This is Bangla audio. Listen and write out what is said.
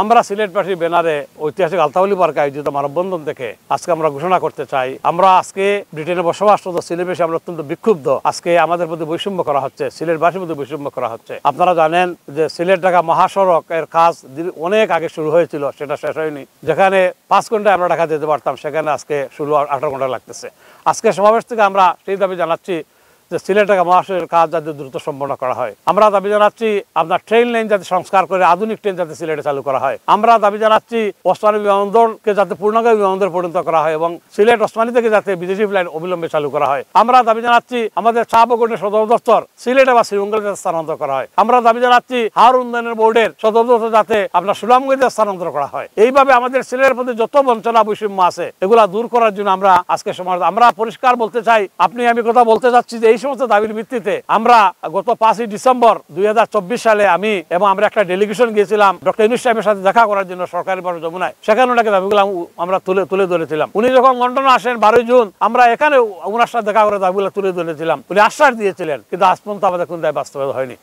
আমরা সিলেটবাসী ব্যানারে ঐতিহাসিক আলতাউলি পার্কে আয়োজিত মানববন্ধন থেকে আজকে আমরা ঘোষণা করতে চাই, আমরা আজকে ব্রিটেনে বসবাসরত সিলেটবাসী আমরা অত্যন্ত বিক্ষুব্ধ। আজকে আমাদের প্রতি বৈষম্য করা হচ্ছে, সিলেটবাসীর মধ্যে বৈষম্য করা হচ্ছে। আপনারা জানেন যে সিলেট ঢাকা মহাসড়ক এর কাজ অনেক আগে শুরু হয়েছিল, সেটা শেষ হয়নি। যেখানে 5 ঘন্টায় আমরা ঢাকা যেতে পারতাম, সেখানে আজকে 16-18 ঘন্টা লাগতেছে। আজকে সমাবেশ থেকে আমরা সেই দাবি জানাচ্ছি যে সিলেট ঢাকা মহাসড়কের কাজ যাতে দ্রুত সম্পন্ন করা হয়। আমরা দাবি জানাচ্ছি আপনার ট্রেন লাইন যাতে সংস্কার করে আধুনিক ট্রেন যাতে সিলেটে চালু করা হয়। আমরা দাবি জানাচ্ছি ওসমানী বিমানবন্দরকে যাতে পূর্ণাঙ্গ বিমানবন্দর পরিণত করা হয় এবং সিলেট ওসমানী থেকে যাতে বিদেশি ফ্লাইট অবিলম্বে চালু করা হয়। আমরা দাবি জানাচ্ছি আমাদের চা বাগানের সদর দপ্তর সিলেটে বা শ্রীমঙ্গলে স্থানান্তর করা হয়। আমরা দাবি জানাচ্ছি হাওর উন্নয়নের বোর্ডের সদর দপ্তর যাতে আপনার সুনামগঞ্জে স্থানান্তর করা হয়। এইভাবে আমাদের সিলেটের প্রতি যত বঞ্চনা বৈষম্য আছে এগুলা দূর করার জন্য আমরা আজকে সমাজ আমরা পরিষ্কার বলতে চাই, আপনি আমি কথা বলতে চাচ্ছি যে এই সমস্ত দাবির ভিত্তিতে আমরা গত 5ই ডিসেম্বর 2024 সালে আমি এবং আমরা একটা ডেলিগেশন গিয়েছিলাম ডক্টর ইউনূস সাহেবের সাথে দেখা করার জন্য সরকারি ভবন যমুনায়। সেখানে ওনাকে দাবিগুলো আমরা তুলে ধরেছিলাম। উনি যখন লন্ডনে আসেন 12 জুন, আমরা এখানে ওনার সাথে দেখা করে দাবিগুলো তুলে ধরেছিলাম। উনি আশ্বাস দিয়েছিলেন, কিন্তু আজ পর্যন্ত আমাদের কোন দাবি বাস্তবায়িত হয়নি।